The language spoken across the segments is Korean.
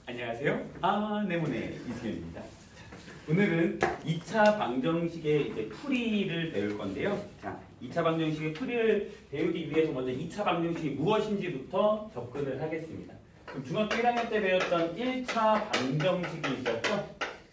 안녕하세요. 아네모네 이승현입니다. 오늘은 2차 방정식의 이제 풀이를 배울 건데요. 자, 2차 방정식의 풀이를 배우기 위해서 먼저 2차 방정식이 무엇인지부터 접근을 하겠습니다. 그럼 중학교 1학년 때 배웠던 1차 방정식이 있었죠?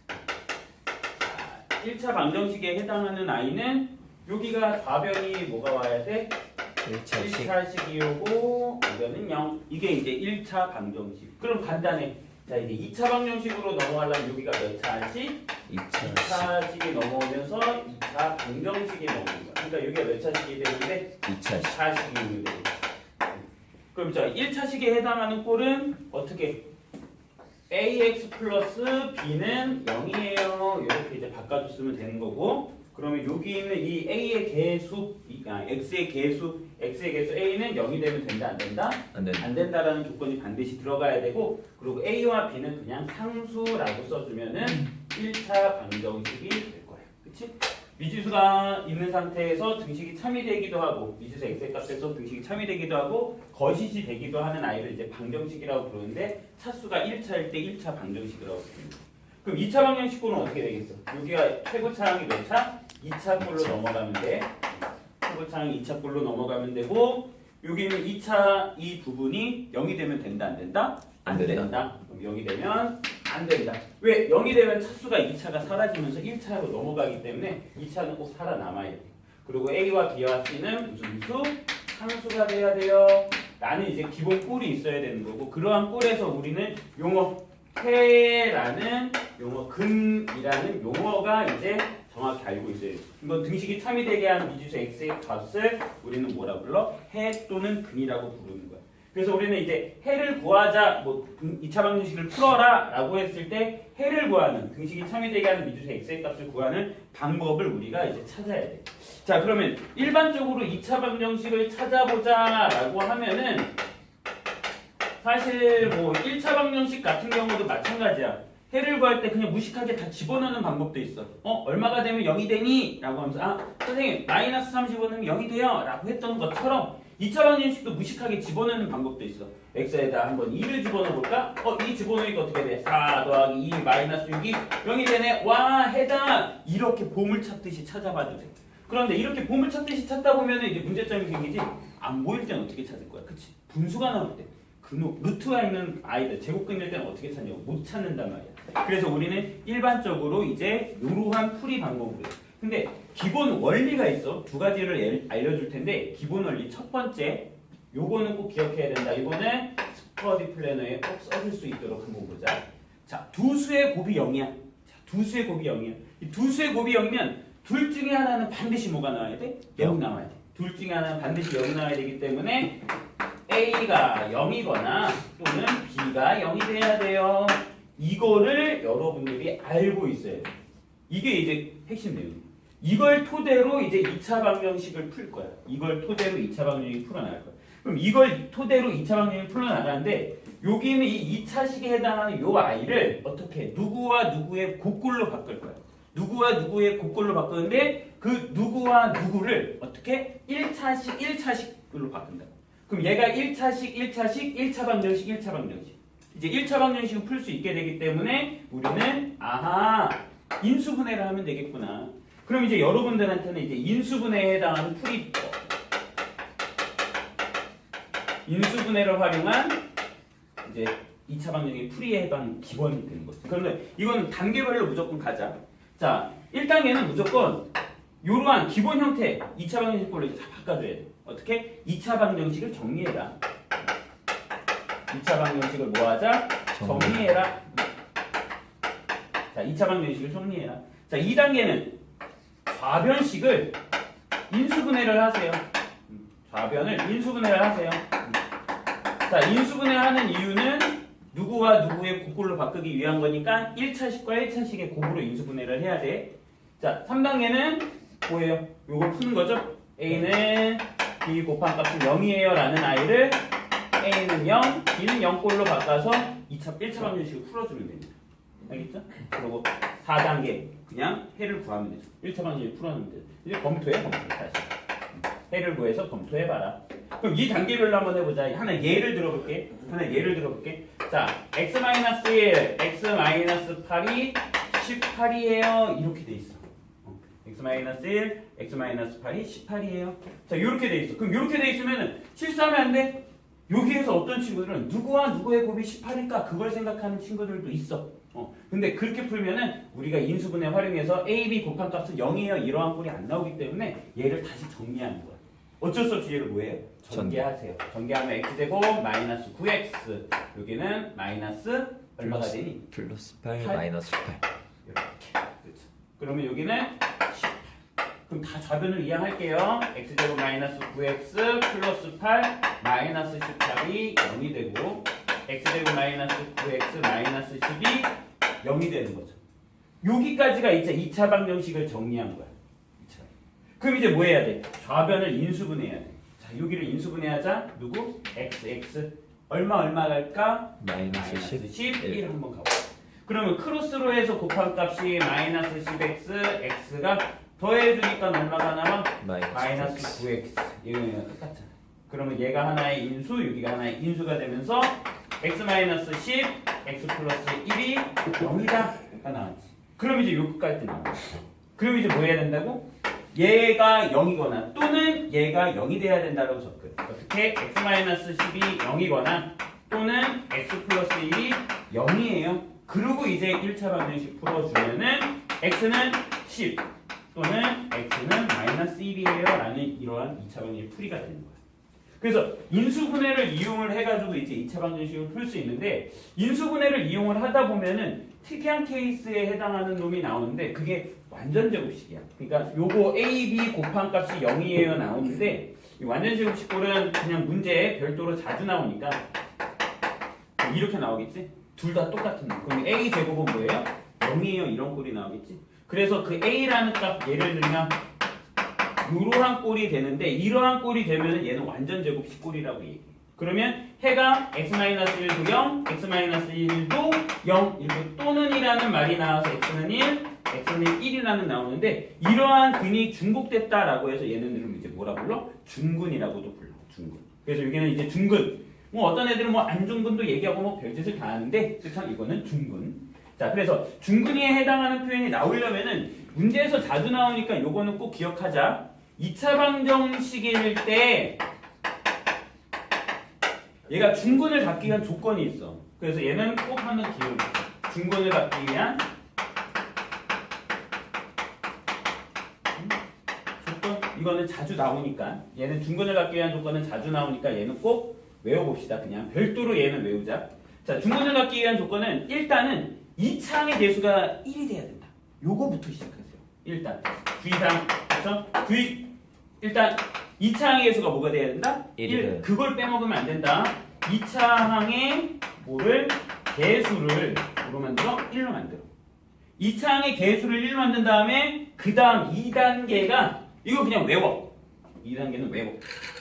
자, 1차 방정식에 해당하는 아이는 여기가 좌변이 뭐가 와야 돼? 1차식이 오고 이거는 0. 이게 이제 1차 방정식. 그럼 간단해. 자, 이제 2차 방정식으로 넘어가려면 여기가 몇 차식? 2차식이 넘어오면서 2차 방정식이 넘어오는 거야. 그러니까 여기가 몇 차식이 되는데? 2차식이 되는 거야. 그럼 자, 1차식에 해당하는 꼴은 어떻게? ax 플러스 b는 0이에요. 이렇게 이제 바꿔줬으면 되는 거고, 그러면 여기 있는 이 a의 개수, x의 개수 a는 0이 되면 된다, 안 된다? 안 된다라는 조건이 반드시 들어가야 되고, 그리고 a와 b는 그냥 상수라고 써주면은 1차 방정식이 될 거예요. 그치? 미지수가 있는 상태에서 등식이 참이 되기도 하고, 미지수 x의 값에서 등식이 참이 되기도 하고, 거짓이 되기도 하는 아이를 이제 방정식이라고 부르는데, 차수가 1차일 때 1차 방정식이라고 부릅니다. 그럼 2차 방정식으로는 어떻게 되겠어? 여기가 최고차항이 몇 차? 2차 꼴로 넘어가면 돼. 최고차항이 2차 꼴로 넘어가면 되고, 여기는 2차 이 부분이 0이 되면 된다, 안 된다? 안 된다. 그럼 0이 되면 안 된다. 왜? 0이 되면 차수가 2차가 사라지면서 1차로 넘어가기 때문에 2차는 꼭 살아남아야 돼. 그리고 A와 B와 C는 무슨 수? 상수가 돼야 돼요. 나는 이제 기본 꼴이 있어야 되는 거고, 그러한 꼴에서 우리는 용어 해라는 용어, 근이라는 용어가 이제 정확히 알고 있어야 돼요. 이건 등식이 참이 되게 하는 미지수 x의 값을 우리는 뭐라 불러? 해 또는 근이라고 부르는 거야. 그래서 우리는 이제 해를 구하자, 뭐 2차 방정식을 풀어라 라고 했을 때 해를 구하는, 등식이 참이 되게 하는 미지수 x의 값을 구하는 방법을 우리가 이제 찾아야 돼. 자, 그러면 일반적으로 2차 방정식을 찾아보자 라고 하면은 사실 뭐 1차 방정식 같은 경우도 마찬가지야. 해를 구할 때 그냥 무식하게 다 집어넣는 방법도 있어. 얼마가 되면 0이 되니? 라고 하면서 선생님 마이너스 35는 0이 돼요 라고 했던 것처럼 2차 방정식도 무식하게 집어넣는 방법도 있어. x에다 한번 2를 집어넣어볼까? 2 집어넣으니까 어떻게 돼? 4 더하기 2 마이너스 6이 0이 되네. 와, 해다. 이렇게 보물 찾듯이 찾아봐도 돼. 그런데 이렇게 보물 찾듯이 찾다 보면 이제 문제점이 생기지. 안 보일 때는 어떻게 찾을 거야? 그치? 분수가 나올 때. 루트가 있는 아이들, 제곱근일 때는 어떻게 찾냐고 못 찾는단 말이야. 그래서 우리는 일반적으로 이제 이러한 풀이 방법으로 해. 근데 기본 원리가 있어. 두 가지를 알려줄 텐데, 기본 원리 첫 번째, 요거는 꼭 기억해야 된다. 이거는 스터디 플래너에 꼭 써줄 수 있도록 한번 보자. 자, 두 수의 곱이 0이야. 자, 두 수의 곱이 0이야. 이 두 수의 곱이 0이면 둘 중에 하나는 반드시 뭐가 나와야 돼? 0 나와야 돼. 둘 중에 하나는 반드시 0이 나와야 되기 때문에 A가 0이거나 또는 B가 0이 돼야 돼요. 이거를 여러분들이 알고 있어야 돼요. 이게 이제 핵심 내용이에요. 이걸 토대로 이제 2차 방정식을 풀 거야. 이걸 토대로 2차 방정식을 풀어나갈 거야. 그럼 이걸 토대로 2차 방정식을 풀어나가는데, 여기는 이 2차식에 해당하는 요 아이를 어떻게 누구와 누구의 곱꼴로 바꿀 거야. 누구와 누구의 곱꼴로 바꾸는데, 그 누구와 누구를 어떻게 1차식으로 바꾼다. 그럼 얘가 1차식, 1차 방정식, 1차 방정식. 이제 1차 방정식을 풀 수 있게 되기 때문에 우리는 인수분해를 하면 되겠구나. 그럼 이제 여러분들한테는 이제 인수분해에 해당하는 풀이, 인수분해를 활용한 이제 2차 방정식의 풀이에 해당 기본이 되는 거죠. 그런데 이건 단계별로 무조건 가자. 자, 1단계는 무조건 이러한 기본 형태 2차 방정식 꼴로 이제 다 바꿔줘야 돼. 어떻게? 2차 방정식을 정리해라. 2차 방정식을 뭐 하자? 정리해라. 자, 2차 방정식을 정리해라. 자, 2단계는 좌변식을 인수분해를 하세요. 좌변을 인수분해를 하세요. 자, 인수분해하는 이유는 누구와 누구의 곱꼴로 바꾸기 위한 거니까 1차식과 1차식의 곱으로 인수분해를 해야 돼. 자, 3단계는 뭐예요? 요걸 푸는 거죠? A는 B 곱한 값은 0이에요 라는 아이를 A는 0, B는 0꼴로 바꿔서 1차 방정식을 풀어주면 됩니다. 알겠죠? 그리고 4단계 그냥 해를 구하면 되죠. 1차 방정식을 풀어주면 되죠. 이제 검토해 다시. 해를 구해서 검토해봐라. 그럼 이 단계별로 한번 해보자. 하나 예를 들어볼게. 자, x-1, x-8이 18이에요. 이렇게 돼 있어. x-1, x-8이 18이에요. 자, 이렇게 돼 있어. 그럼 이렇게 돼 있으면 실수하면 안 돼. 여기에서 어떤 친구들은 누구와 누구의 곱이 18일까? 그걸 생각하는 친구들도 있어. 근데 그렇게 풀면은 우리가 인수분해 활용해서 a, b 곱한 값은 0이에요. 이러한 꼴이 안 나오기 때문에 얘를 다시 정리하는 거야. 어쩔 수 없이 얘를 뭐예요? 전개하세요. 전개하면 x제곱 마이너스 9x 여기는 마이너스 얼마가 되니? 플러스 8 마이너스 8 이렇게. 그렇죠. 그러면 여기는 18. 그럼 다 좌변을 이항할게요. x제곱 마이너스 9x 플러스 8 마이너스 18이 0이 되고 x제곱 마이너스 9x 마이너스 10이 0이 되는 거죠. 여기까지가 이제 2차 방정식을 정리한 거야. 2차. 그럼 이제 뭐 해야 돼? 좌변을 인수분해해야 돼. 자, 여기를 인수분해하자. 누구? x 얼마 갈까? 마이너스 10 1 한번 가보자. 그러면 크로스로 해서 곱한 값이 마이너스 10x x가 더해주니까 얼마가 남아? 마이너스 9x. 이거는 똑같잖아. 그러면 얘가 하나의 인수, 여기가 하나의 인수가 되면서 x 마이너스 10, x 플러스 1이 0이다. 가 나왔지. 그럼 이제 요 끝까지 나와. 그럼 이제 뭐 해야 된다고? 얘가 0이거나 또는 얘가 0이 돼야 된다고 접근. 어떻게? x 마이너스 10이 0이거나 또는 x 플러스 1이 0이에요. 그리고 이제 1차 방정식 풀어주면은 x는 10 또는 x는 마이너스 1이에요 라는 이러한 2차 방정식 풀이가 되는 거예요. 그래서 인수분해를 이용을 해가지고 이제 2차 방정식을 풀 수 있는데 인수분해를 이용을 하다 보면은 특이한 케이스에 해당하는 놈이 나오는데 그게 완전 제곱식이야. 그러니까 요거 a, b 곱한 값이 0이에요 나오는데 이 완전 제곱식 꼴은 그냥 문제에 별도로 자주 나오니까 이렇게 나오겠지? 둘 다 똑같은 놈. 그럼 a 제곱은 뭐예요? 0이에요 이런 꼴이 나오겠지? 그래서 그 a라는 값 예를 들면 이러한 꼴이 되는데 이러한 꼴이 되면 얘는 완전 제곱식 꼴이라고 얘기해. 그러면 해가 x-1도 0, x-1도 0 이렇게 또는 이라는 말이 나와서 x는 1, x는 1이라는 나오는데 이러한 근이 중복됐다라고 해서 얘네들은 이제 뭐라 불러? 중근이라고도 불러. 중근. 그래서 여기는 이제 중근. 뭐 어떤 애들은 뭐 안중근도 얘기하고 뭐 별짓을 다 하는데 그쵸? 이거는 중근. 자, 그래서 중근이에 해당하는 표현이 나오려면은 문제에서 자주 나오니까 요거는 꼭 기억하자. 2차 방정식일 때 얘가 중근을 갖기 위한 조건이 있어. 그래서 얘는 꼭 한번 기억해. 중근을 갖기 위한 조건. 이거는 자주 나오니까 얘는 중근을 갖기 위한 조건은 자주 나오니까 얘는 꼭 외워봅시다. 그냥 별도로 얘는 외우자. 자, 중근을 갖기 위한 조건은 일단은 2차항의 개수가 1이 돼야 된다. 요거부터 시작하세요. 일단 주의사항 그렇죠? 일단 2차항의 개수가 뭐가 돼야 된다? 1. 그걸 빼먹으면 안 된다. 2차항의 뭐를 개수를 뭐로 만들어? 1로 만들어. 2차항의 개수를 1로 만든 다음에 그 다음 2단계가 이거 그냥 외워. 2단계는 외워.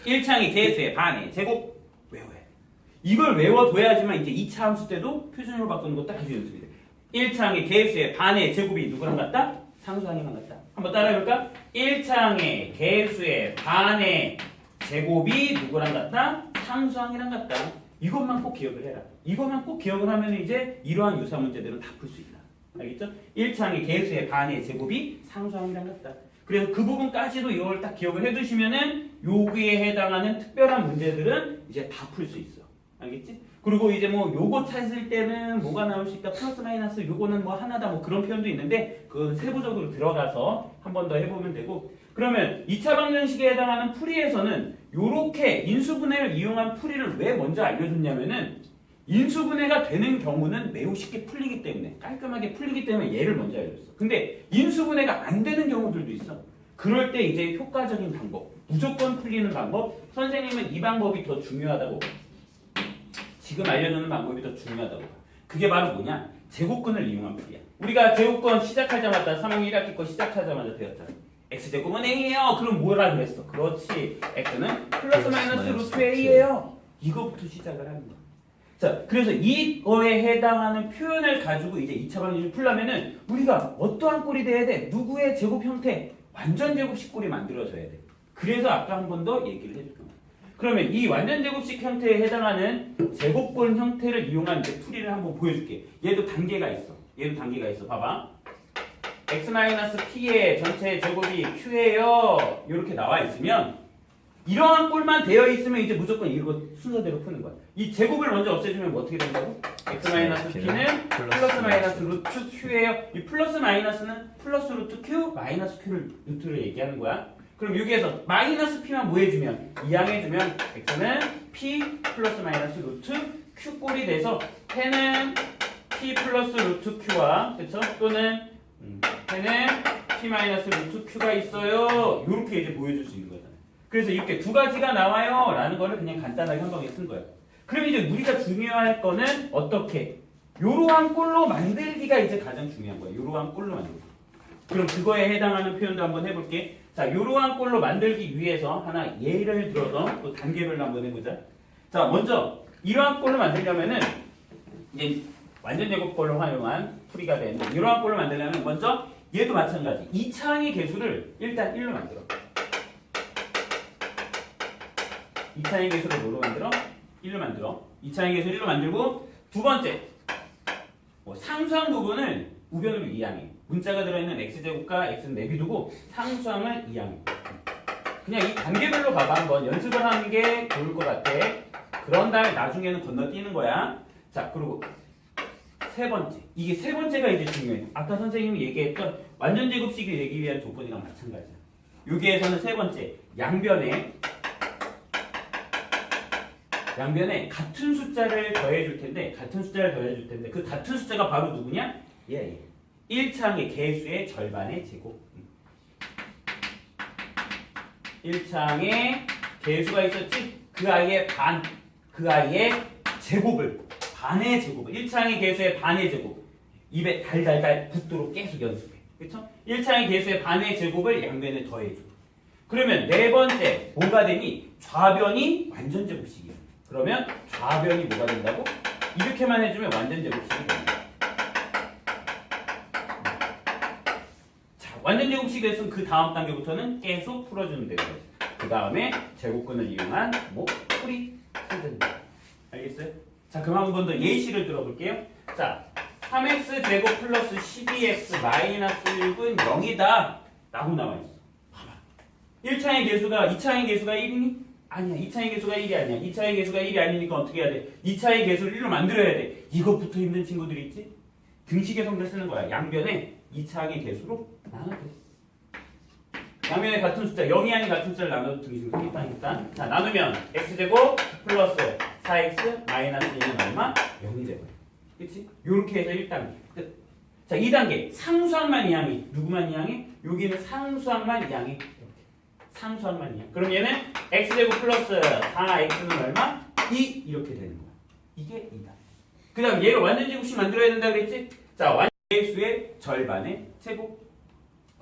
1차항의 개수의 반의 제곱 외워야 돼. 이걸 외워둬야지만 이제 2차 함수 때도 표준으로 바꾸는 것도 아주 연습이 돼. 1차항의 개수의 반의 제곱이 누구랑 같다? 상수항이랑 같다. 한번 따라해볼까? 1차항의 개수의 반의 제곱이 누구랑 같다? 상수항이랑 같다. 이것만 꼭 기억을 해라. 이것만 꼭 기억을 하면 이제 이러한 유사 문제들은 다 풀 수 있다. 알겠죠? 1차항의 개수의 반의 제곱이 상수항이랑 같다. 그래서 그 부분까지도 이걸 딱 기억을 해두시면은 여기에 해당하는 특별한 문제들은 이제 다 풀 수 있어. 알겠지? 그리고 이제 뭐 요거 찾을 때는 뭐가 나올 수 있다 플러스 마이너스 요거는 뭐 하나다 뭐 그런 표현도 있는데 그건 세부적으로 들어가서 한 번 더 해보면 되고 그러면 2차 방정식에 해당하는 풀이에서는 요렇게 인수분해를 이용한 풀이를 왜 먼저 알려줬냐면은 인수분해가 되는 경우는 매우 쉽게 풀리기 때문에 깔끔하게 풀리기 때문에 얘를 먼저 알려줬어. 근데 인수분해가 안 되는 경우들도 있어. 그럴 때 이제 효과적인 방법 무조건 풀리는 방법 선생님은 이 방법이 더 중요하다고 지금 알려주는 방법이 더 중요하다고 봐. 그게 바로 뭐냐? 제곱근을 이용한 풀이야. 우리가 제곱근 시작하자마자 3학년 1학기 거 시작하자마자 배웠잖아. x제곱은 a예요. 그럼 뭐라 그랬어? 그렇지. x는 플러스 마이너스 루트 a예요. 이거부터 시작을 하는 거야. 자, 그래서 이거에 해당하는 표현을 가지고 이제 2차 방정식을 풀려면은 우리가 어떠한 꼴이 돼야 돼? 누구의 제곱 형태? 완전 제곱식 꼴이 만들어져야 돼. 그래서 아까 한 번 더 얘기를 해줄 겁니다. 그러면 이 완전 제곱식 형태에 해당하는 제곱권 형태를 이용한 이제 풀이를 한번 보여줄게. 얘도 단계가 있어. 봐봐. x-p의 전체 제곱이 q예요. 이렇게 나와 있으면 이러한 꼴만 되어 있으면 이제 무조건 이거 순서대로 푸는 거야. 이 제곱을 먼저 없애주면 뭐 어떻게 된다고? x-p는 플러스 마이너스 루트 q예요. 이 플러스 마이너스는 플러스 루트 q, 마이너스 q를 루트를 얘기하는 거야. 그럼 여기에서 마이너스 p만 뭐 해주면? 이항해주면 x는 p 플러스 마이너스 루트 q 꼴이 돼서 해는 p 플러스 루트 q와 그쵸? 또는 해는 p 마이너스 루트 q가 있어요. 이렇게 이제 보여줄 수 있는 거잖아요. 그래서 이렇게 두 가지가 나와요 라는 거를 그냥 간단하게 한 방에 쓴 거예요. 그럼 이제 우리가 중요할 거는 어떻게? 요러한 꼴로 만들기가 이제 가장 중요한 거예요. 요러한 꼴로 만들기. 그럼 그거에 해당하는 표현도 한번 해볼게. 자, 요러한 꼴로 만들기 위해서 하나 예를 들어서 또 단계별로 한번 해보자. 자, 먼저 이러한 꼴로 만들려면은 이제 완전 제곱꼴로 활용한 풀이가 되는 이러한 꼴로 만들려면 먼저 얘도 마찬가지. 2차항의 개수를 일단 1로 만들어. 2차항의 개수를 뭐로 만들어? 1로 만들어. 2차항의 개수 1로 만들고 두 번째 상수항 부분을 우변으로 이항해. 문자가 들어있는 x제곱과 x는 내비두고 상수항을 이항해. 그냥 이 단계별로 가봐. 한번 연습을 하는 게 좋을 것 같아. 그런 다음에 나중에는 건너뛰는 거야. 자, 그리고 세 번째. 이게 세 번째가 이제 중요해. 아까 선생님이 얘기했던 완전 제곱식을 내기 위한 조건이랑 마찬가지야. 여기에서는 세 번째. 양변에 같은 숫자를 더해줄 텐데 그 같은 숫자가 바로 누구냐? 얘. 1차항의 개수의 절반의 제곱. 1차항에 개수가 있었지? 그 아이의 제곱을, 반의 제곱을, 1차항의 개수의 반의 제곱. 입에 달달달 붙도록 계속 연습해. 그쵸? 1차항의 개수의 반의 제곱을 양변에 더해줘. 그러면 네 번째, 뭐가 되니? 좌변이 완전 제곱식이야. 그러면 좌변이 뭐가 된다고? 이렇게만 해주면 완전 제곱식이 됩니다. 자, 완전 제곱식이 됐으면 그 다음 단계부터는 계속 풀어주면 되는 거지. 그 다음에 제곱근을 이용한 풀이 쓰든다. 알겠어요? 자, 그럼 한 번 더 예시를 들어볼게요. 자, 3x 제곱 플러스 12x 마이너스 6은 0이다 라고 나와있어. 봐봐. 1차의 개수가 2차의 개수가 1이니? 아니야. 2차의 개수가 1이 아니야. 2차의 개수가 1이 아니니까 어떻게 해야 돼? 2차의 개수를 1로 만들어야 돼. 이것부터 힘든 친구들이 있지? 등식의 성질 쓰는 거야. 양변에 2차의 개수로 나눠줘. 양변에 같은 숫자, 0이 아닌 같은 숫자를 나눠도 등식이 생긴다니까. 자, 나누면 x제곱 플러스 4x 마이너스 2는 얼마? 0이 되고요. 그치? 요렇게 해서 1단계. 끝. 자, 2단계. 상수항만 이항해. 누구만 이항해? 여기는 상수항만 이항해. 상수항만 이항. 그럼 얘는 x제곱 플러스 4x는 얼마? 2 이렇게 되는 거야. 이게 2다. 그 다음 얘를 완전 제곱식 만들어야 된다 그랬지? 자, 완전 개수의 절반의 제곱.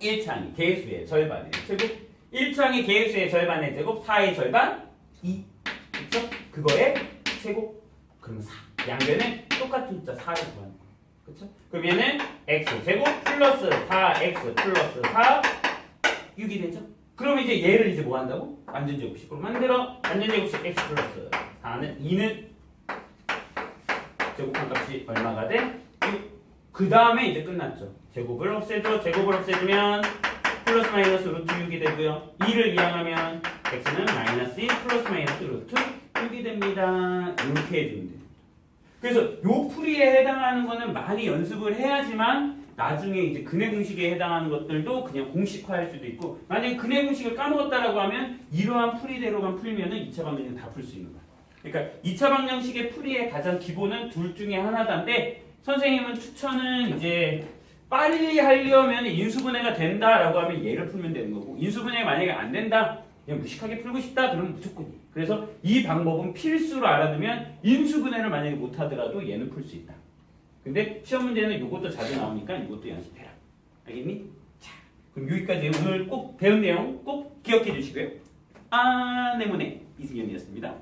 1차항이 개수의 절반의 제곱. 1차항이 개수의 절반의 제곱. 4의 절반 2. 그쵸? 그거의 제곱. 그럼 4. 양변에 똑같은 숫자 4를 구하는 거야. 그쵸? 그럼 얘는 x제곱 플러스 4x 플러스 4 6이 되죠? 그럼 이제 얘를 이제 뭐 한다고? 완전 제곱식으로 만들어. 완전 제곱식 x 플러스 4는 2는 제곱한 값이 얼마가 돼? 6. 그 다음에 이제 끝났죠. 제곱을 없애줘. 제곱을 없애주면 플러스 마이너스 루트 6이 되고요. 2를 이항하면 x는 마이너스 2 플러스 마이너스 루트 6이 됩니다. 이렇게 해주면 돼요. 그래서 요 풀이에 해당하는 거는 많이 연습을 해야지만 나중에 이제 근해 공식에 해당하는 것들도 그냥 공식화할 수도 있고, 만약에 근해 공식을 까먹었다라고 하면 이러한 풀이대로만 풀면은 2차 방정식 다 풀 수 있는 거야. 그러니까 2차 방정식의 풀이의 가장 기본은 둘 중에 하나인데, 선생님은 추천은 이제 빨리 하려면 인수분해가 된다라고 하면 얘를 풀면 되는 거고, 인수분해가 만약에 안 된다, 그냥 무식하게 풀고 싶다 그러면 무조건. 그래서 이 방법은 필수로 알아두면 인수분해를 만약에 못하더라도 얘는 풀 수 있다. 근데 시험 문제는 이것도 자주 나오니까 이것도 연습해라. 알겠니? 자, 그럼 여기까지 오늘 꼭 배운 내용 꼭 기억해 주시고요. 아네모네 이승현이었습니다.